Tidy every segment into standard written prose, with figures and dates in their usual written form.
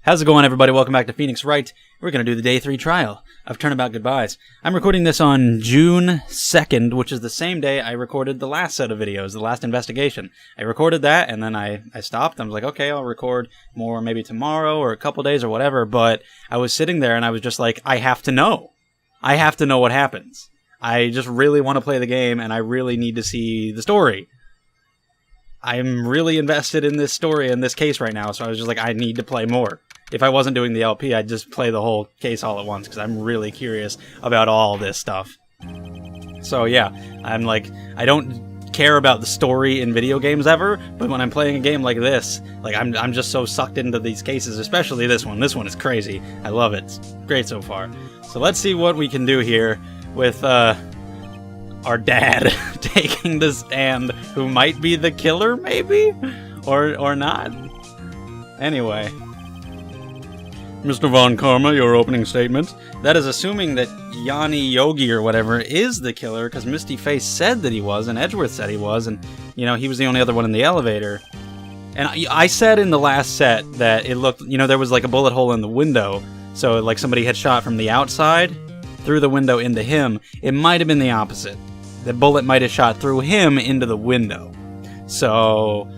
How's it going, everybody? Welcome back to Phoenix Wright. We're going to do the Day 3 trial of Turnabout Goodbyes. I'm recording this on June 2nd, which is the same day I recorded the last set of videos, the last investigation. I recorded that, and then I stopped. I was like, okay, I'll record more maybe tomorrow or a couple days or whatever, but I was sitting there and I was just like, I have to know. I have to know what happens. I just really want to play the game, and I really need to see the story. I'm really invested in this story and this case right now, so I was just like, I need to play more. If I wasn't doing the LP, I'd just play the whole case all at once, because I'm really curious about all this stuff. So yeah, I'm like, I don't care about the story in video games ever, but when I'm playing a game like this, like I'm just so sucked into these cases, especially this one. This one is crazy. I love it. It's great so far. So let's see what we can do here with our dad taking the stand, who might be the killer, maybe? Or not? Anyway. Mr. Von Karma, your opening statement. That is assuming that Yanni Yogi or whatever is the killer, because Misty Face said that he was, and Edgeworth said he was, and, you know, he was the only other one in the elevator. And I said in the last set that it looked, you know, there was like a bullet hole in the window, so like somebody had shot from the outside through the window into him. It might have been the opposite. The bullet might have shot through him into the window. So,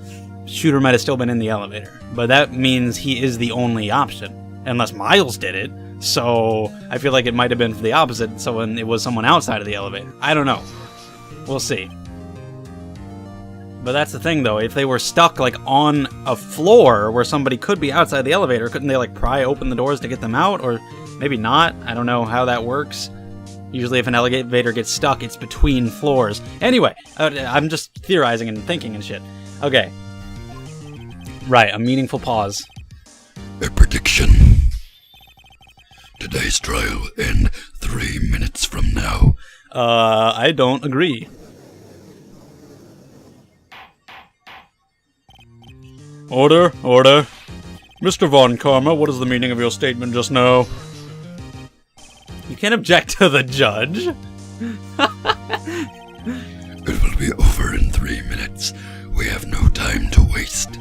shooter might have still been in the elevator. But that means he is the only option. Unless Miles did it. So, I feel like it might have been the opposite. So, when it was someone outside of the elevator. I don't know. We'll see. But that's the thing, though. If they were stuck, like, on a floor where somebody could be outside the elevator, couldn't they, like, pry open the doors to get them out? Or maybe not. I don't know how that works. Usually if an elevator gets stuck, it's between floors. Anyway, I'm just theorizing and thinking and shit. Okay. Right, a meaningful pause. A prediction. Today's trial will end 3 minutes from now. I don't agree. Order, order. Mr. Von Karma, what is the meaning of your statement just now? You can't object to the judge. It will be over in 3 minutes. We have no time to waste.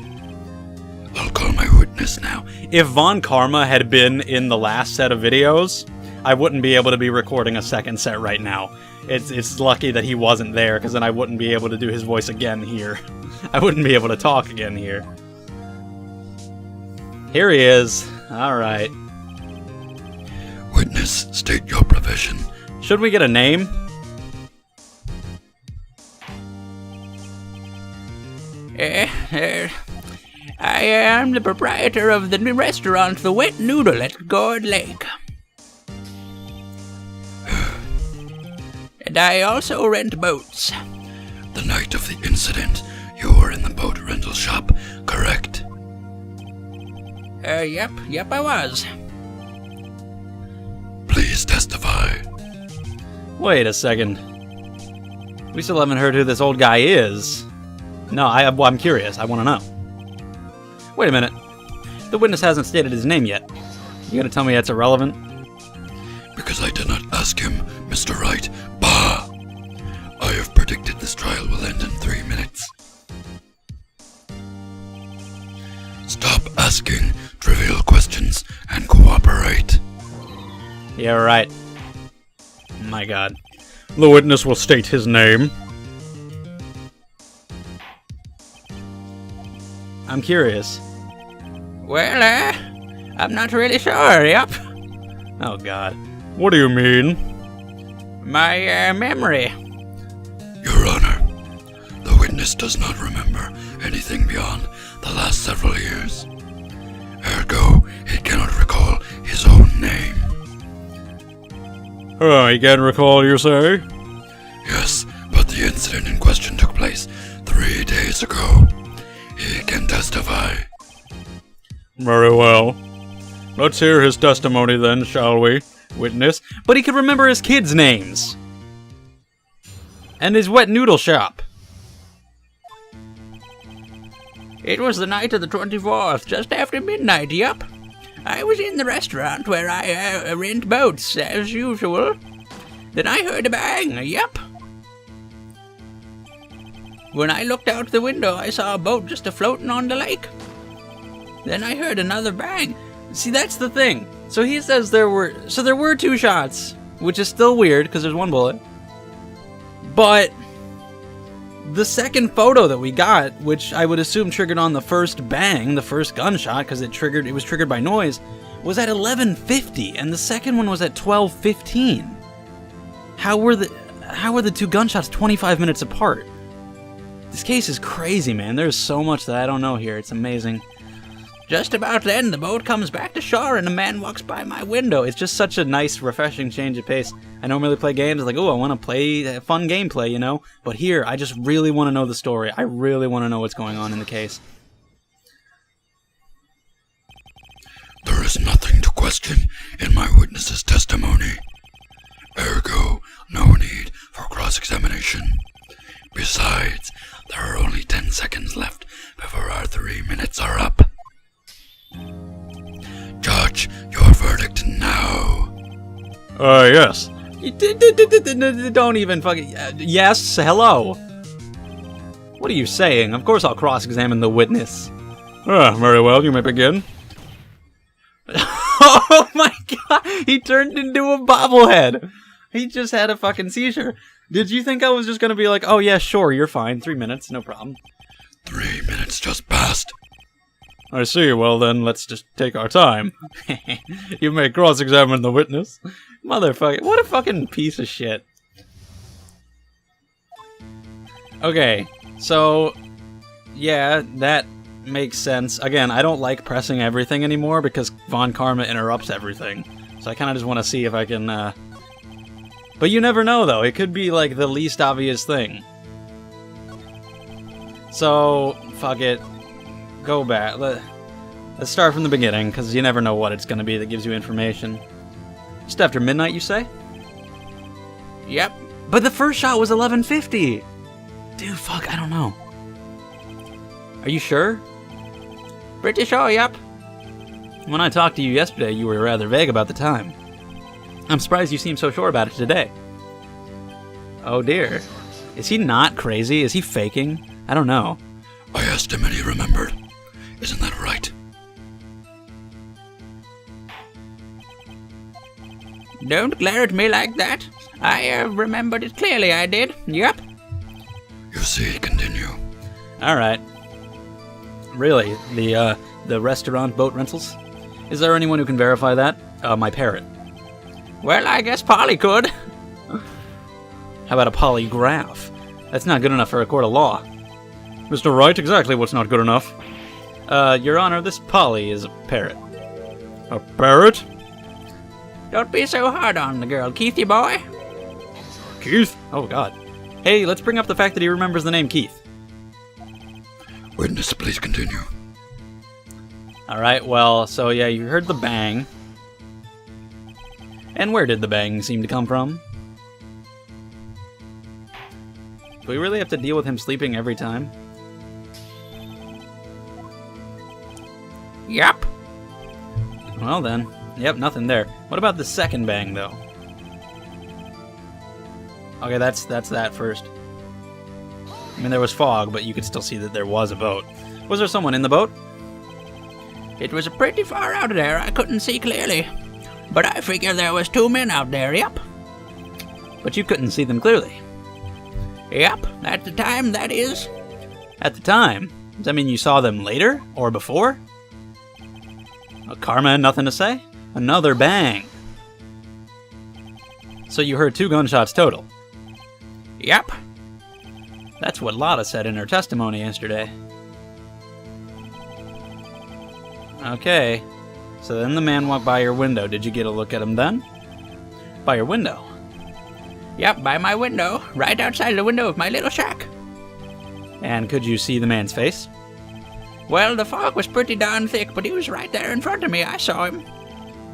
I'll call my witness now. If Von Karma had been in the last set of videos, I wouldn't be able to be recording a second set right now. It's lucky that he wasn't there, because then I wouldn't be able to do his voice again here. I wouldn't be able to talk again here. Here he is. Alright. Witness, state your profession. Should we get a name? I am the proprietor of the new restaurant, The Wet Noodle at Gourd Lake. And I also rent boats. The night of the incident, you were in the boat rental shop, correct? Yep, I was. Please testify. Wait a second. We still haven't heard who this old guy is. No, I'm curious. I want to know. Wait a minute. The witness hasn't stated his name yet. You gotta tell me that's irrelevant? Because I did not ask him, Mr. Wright. Bah! I have predicted this trial will end in 3 minutes. Stop asking trivial questions and cooperate. Yeah, right. My god. The witness will state his name. I'm curious. Well, I'm not really sure, yep. Oh god. What do you mean? My, memory. Your Honor, the witness does not remember anything beyond the last several years. Ergo, he cannot recall his own name. He can't recall, you say? Yes, but the incident in question took place 3 days ago. He can testify. Very well. Let's hear his testimony then, shall we, witness? But he could remember his kids' names. And his wet noodle shop. It was the night of the 24th, just after midnight, yep. I was in the restaurant where I rent boats, as usual. Then I heard a bang, yep. When I looked out the window, I saw a boat just a-floating on the lake. Then I heard another bang. See, that's the thing. So he says there were 2 shots, which is still weird because there's 1 bullet. But the second photo that we got, which I would assume triggered on the first bang, the first gunshot, because it was triggered by noise, was at 11:50, and the second one was at 12:15. How were the 2 gunshots 25 minutes apart? This case is crazy, man. There's so much that I don't know here. It's amazing. Just about then, the boat comes back to shore and a man walks by my window. It's just such a nice, refreshing change of pace. I normally play games like, oh, I want to play fun gameplay, you know? But here, I just really want to know the story. I really want to know what's going on in the case. There is nothing to question in my witness's testimony. Ergo, no need for cross-examination. Besides, there are only 10 seconds left before our 3 minutes are up. Judge, your verdict now. Yes. Don't even fucking... yes, hello. What are you saying? Of course I'll cross-examine the witness. Very well, you may begin. Oh my god! He turned into a bobblehead! He just had a fucking seizure. Did you think I was just gonna be like, oh yeah, sure, you're fine, 3 minutes, no problem. 3 minutes just passed. I see, well then, let's just take our time. You may cross-examine the witness. Motherfucker, what a fucking piece of shit. Okay, so, yeah, that makes sense. Again, I don't like pressing everything anymore because Von Karma interrupts everything. So I kind of just want to see if I can, But you never know, though. It could be, like, the least obvious thing. So, fuck it. Go back. Let's start from the beginning, because you never know what it's going to be that gives you information. Just after midnight, you say? Yep. But the first shot was 11:50! Dude, fuck, I don't know. Are you sure? Pretty sure, yep. When I talked to you yesterday, you were rather vague about the time. I'm surprised you seem so sure about it today. Oh dear. Is he not crazy? Is he faking? I don't know. I asked him and he remembered. Isn't that right? Don't glare at me like that. I remembered it clearly, I did. Yep. You see, continue. Alright. Really? The restaurant boat rentals? Is there anyone who can verify that? My parrot. Well, I guess Polly could. How about a polygraph? That's not good enough for a court of law. Mr. Wright, exactly what's not good enough? Your Honor, this Polly is a parrot. A parrot? Don't be so hard on the girl, Keithy boy. Keith? Oh, God. Hey, let's bring up the fact that he remembers the name Keith. Witness, please continue. Alright, well, so yeah, you heard the bang. And where did the bang seem to come from? Do we really have to deal with him sleeping every time? Yep. Well then. Yep, nothing there. What about the second bang, though? Okay, that's that first. I mean, there was fog, but you could still see that there was a boat. Was there someone in the boat? It was pretty far out there, I couldn't see clearly. But I figure there was 2 men out there, yep. But you couldn't see them clearly. Yep, at the time, that is. At the time? Does that mean you saw them later? Or before? Karma had nothing to say? Another bang. So you heard 2 gunshots total? Yep. That's what Lotta said in her testimony yesterday. Okay. So then the man walked by your window. Did you get a look at him then? By your window? Yep, by my window. Right outside the window of my little shack. And could you see the man's face? Well, the fog was pretty darn thick, but he was right there in front of me. I saw him.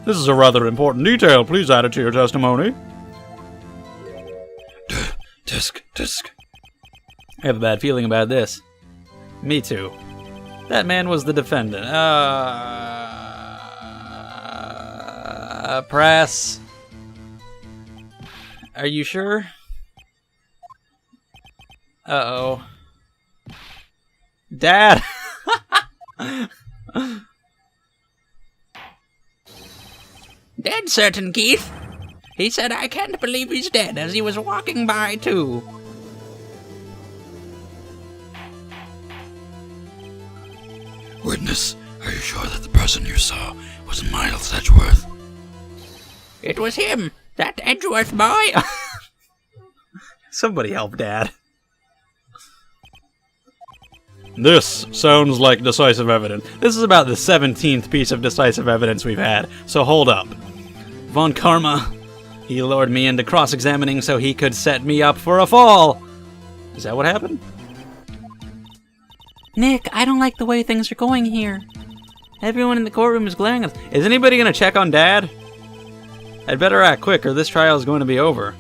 This is a rather important detail. Please add it to your testimony. Disc. I have a bad feeling about this. Me too. That man was the defendant. Press. Are you sure? Uh-oh. Dad! Dead certain, Keith. He said I can't believe he's dead as he was walking by, too. Witness, are you sure that the person you saw was Miles Edgeworth? It was him, that Edgeworth boy. Somebody help Dad. This sounds like decisive evidence. This is about the 17th piece of decisive evidence we've had, so hold up. Von Karma, he lured me into cross-examining so he could set me up for a fall. Is that what happened? Nick, I don't like the way things are going here. Everyone in the courtroom is glaring at us. Is anybody going to check on Dad? I'd better act quick or this trial is going to be over.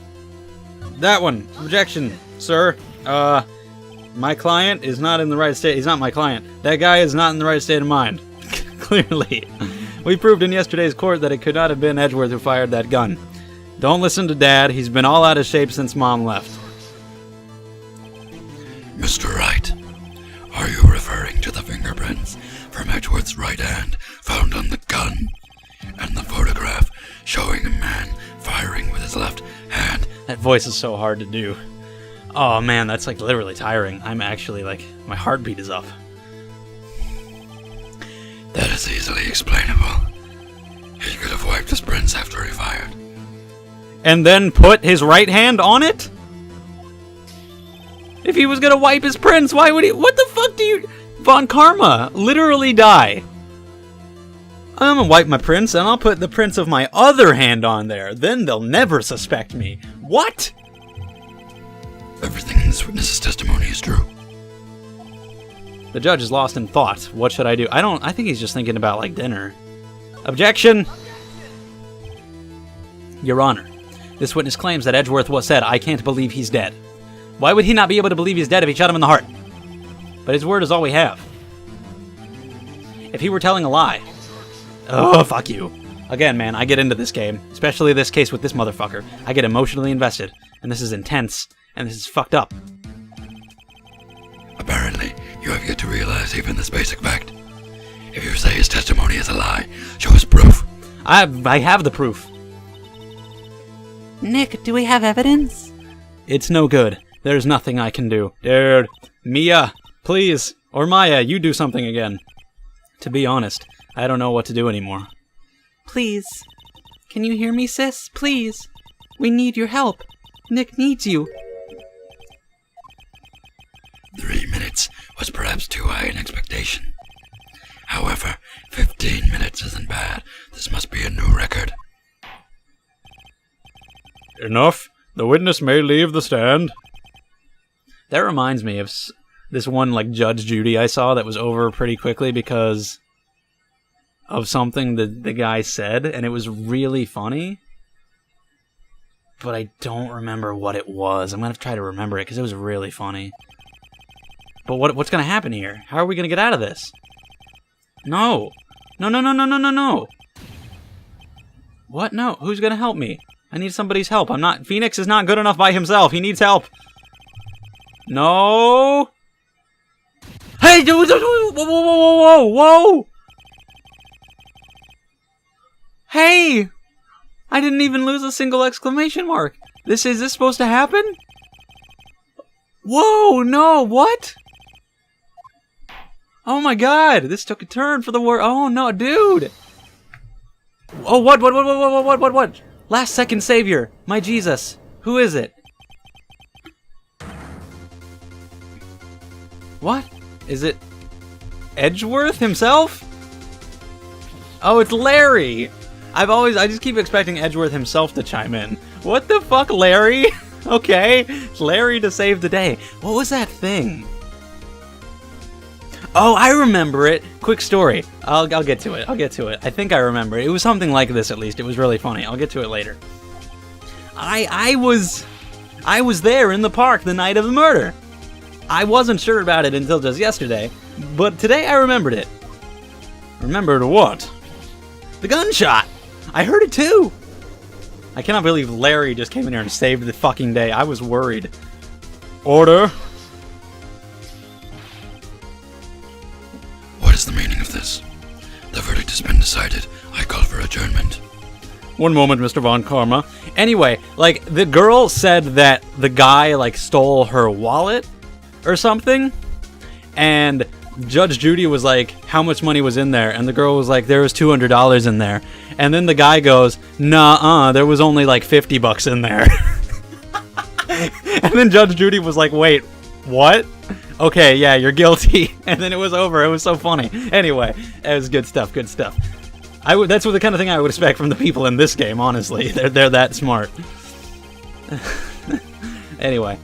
That one. Objection, sir. My client is not in the right state. He's not my client. That guy is not in the right state of mind. Clearly. We proved in yesterday's court that it could not have been Edgeworth who fired that gun. Don't listen to Dad. He's been all out of shape since Mom left. Mr. Wright, are you referring to the fingerprints from Edgeworth's right hand found on the gun and the photograph showing a man firing with his left hand? That voice is so hard to do. Oh man, that's like literally tiring. I'm actually like, my heartbeat is up. That is easily explainable. He could have wiped his prints after he fired. And then put his right hand on it? If he was gonna wipe his prints, why would he? What the fuck do you... Von Karma, literally die. I'm gonna wipe my prints and I'll put the prints of my other hand on there. Then they'll never suspect me. What? Everything in this witness's testimony is true. The judge is lost in thought. What should I do? I think he's just thinking about, like, dinner. Objection! Your Honor, this witness claims that Edgeworth said, I can't believe he's dead. Why would he not be able to believe he's dead if he shot him in the heart? But his word is all we have. If he were telling a lie... Oh, fuck you. Again, man, I get into this game, especially this case with this motherfucker. I get emotionally invested, and this is intense, and this is fucked up. Apparently, you have yet to realize even this basic fact. If you say his testimony is a lie, show us proof. I have the proof. Nick, do we have evidence? It's no good. There's nothing I can do. Dude. Mia, please. Or Maya, you do something again. To be honest, I don't know what to do anymore. Please. Can you hear me, sis? Please. We need your help. Nick needs you. 3 minutes was perhaps too high an expectation. However, 15 minutes isn't bad. This must be a new record. Enough. The witness may leave the stand. That reminds me of this one, like, Judge Judy I saw that was over pretty quickly because of something that the guy said, and it was really funny. But I don't remember what it was. I'm going to try to remember it because it was really funny. But what's going to happen here? How are we going to get out of this? No. No, no, no, no, no, no, no. What? No. Who's going to help me? I need somebody's help. Phoenix is not good enough by himself. He needs help. No. Hey, whoa, whoa, whoa, whoa, whoa. Hey. I didn't even lose a single exclamation mark. Is this supposed to happen? Whoa, no, what? Oh my god, this took a turn for the worse. Oh no, dude. Oh, what? Last second savior. My Jesus. Who is it? What? Is it Edgeworth himself? Oh, it's Larry. I just keep expecting Edgeworth himself to chime in. What the fuck, Larry? Okay, it's Larry to save the day. What was that thing? Oh, I remember it. Quick story. I'll get to it. I think I remember it. It was something like this, at least. It was really funny. I'll get to it later. I was there in the park the night of the murder. I wasn't sure about it until just yesterday, but today I remembered it. Remembered what? The gunshot. I heard it too. I cannot believe Larry just came in here and saved the fucking day. I was worried. Order. What is the meaning of this? The verdict has been decided. I call for adjournment. One moment, Mr. Von Karma. Anyway, like, the girl said that the guy, like, stole her wallet or something, and Judge Judy was like, how much money was in there? And the girl was like, there was $200 in there. And then the guy goes, nah, there was only like $50 in there. And then Judge Judy was like, wait, what? Okay, yeah, you're guilty. And then it was over. It was so funny. Anyway, it was good stuff, good stuff. That's the kind of thing I would expect from the people in this game, honestly. They're that smart. Anyway.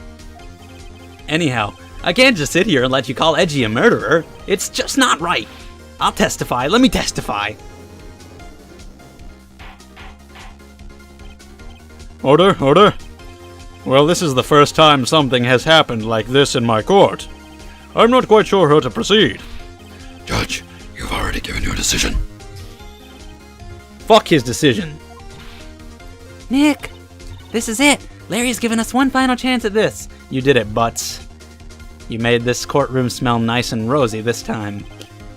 Anyhow, I can't just sit here and let you call Edgy a murderer. It's just not right. I'll testify. Let me testify. Order, order. Well, this is the first time something has happened like this in my court. I'm not quite sure how to proceed. Judge, you've already given your decision. Fuck his decision. Nick, this is it. Larry's given us one final chance at this. You did it, Butts. You made this courtroom smell nice and rosy this time.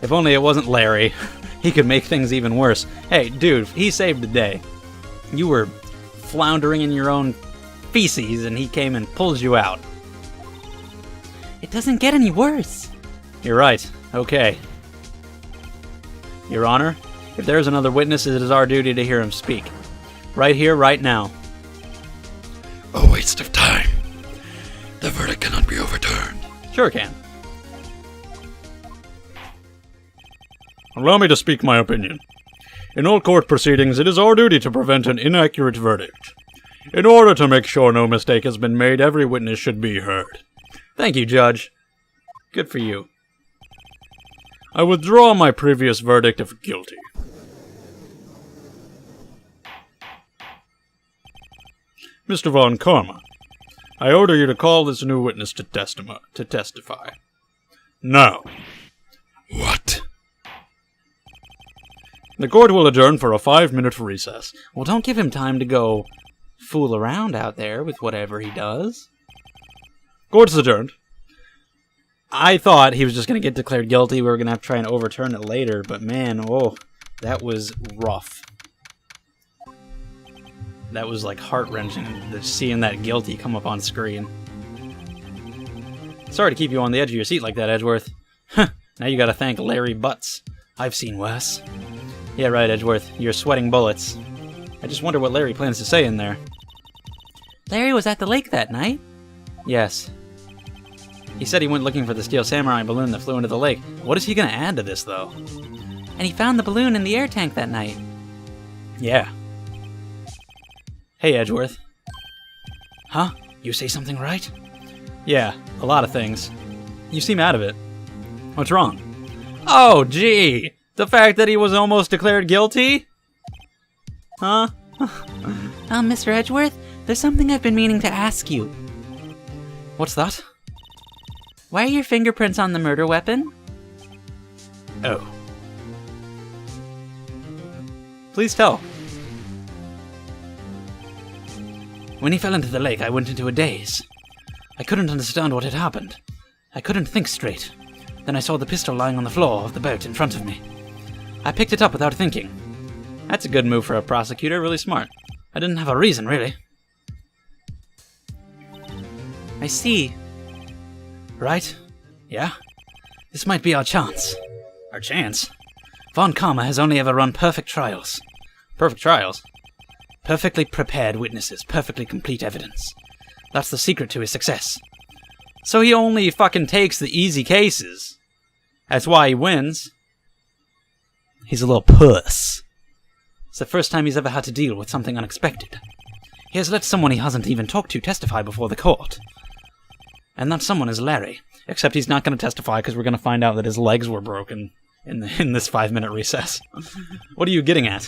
If only it wasn't Larry. He could make things even worse. Hey, dude, he saved the day. You were floundering in your own feces, and he came and pulls you out. It doesn't get any worse. You're right. Okay. Your Honor, if there is another witness, it is our duty to hear him speak. Right here, right now. A waste of time. The verdict cannot be overturned. Sure can. Allow me to speak my opinion. In all court proceedings, it is our duty to prevent an inaccurate verdict. In order to make sure no mistake has been made, every witness should be heard. Thank you, Judge. Good for you. I withdraw my previous verdict of guilty. Mr. Von Karma, I order you to call this new witness to testify. Now. What? The court will adjourn for a 5-minute recess. Well, don't give him time to go fool around out there with whatever he does. Court is adjourned. I thought he was just going to get declared guilty. We were going to have to try and overturn it later, but man, oh, that was rough. That was like heart-wrenching, seeing that guilty come up on screen. Sorry to keep you on the edge of your seat like that, Edgeworth. Now you gotta thank Larry Butts. I've seen worse. Yeah, right, Edgeworth. You're sweating bullets. I just wonder what Larry plans to say in there. Larry was at the lake that night. Yes. He said he went looking for the steel samurai balloon that flew into the lake. What is he gonna add to this, though? And he found the balloon in the air tank that night. Yeah. Hey, Edgeworth. Huh? You say something right? Yeah, a lot of things. You seem out of it. What's wrong? Oh, gee! The fact that he was almost declared guilty? Huh? Mr. Edgeworth, there's something I've been meaning to ask you. What's that? Why are your fingerprints on the murder weapon? Oh. Please tell. When he fell into the lake, I went into a daze. I couldn't understand what had happened. I couldn't think straight. Then I saw the pistol lying on the floor of the boat in front of me. I picked it up without thinking. That's a good move for a prosecutor, really smart. I didn't have a reason, really. I see. Right? Yeah? This might be our chance. Our chance? Von Karma has only ever run perfect trials. Perfect trials? Perfectly prepared witnesses, perfectly complete evidence. That's the secret to his success. So he only fucking takes the easy cases. That's why he wins. He's a little puss. It's the first time he's ever had to deal with something unexpected. He has let someone he hasn't even talked to testify before the court. And that someone is Larry. Except he's not going to testify because we're going to find out that his legs were broken in this 5-minute recess. What are you getting at?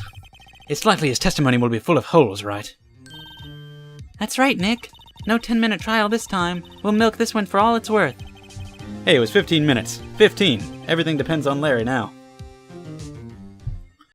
It's likely his testimony will be full of holes, right? That's right, Nick. No 10-minute trial this time. We'll milk this one for all it's worth. Hey, it was 15 minutes. 15. Everything depends on Larry now.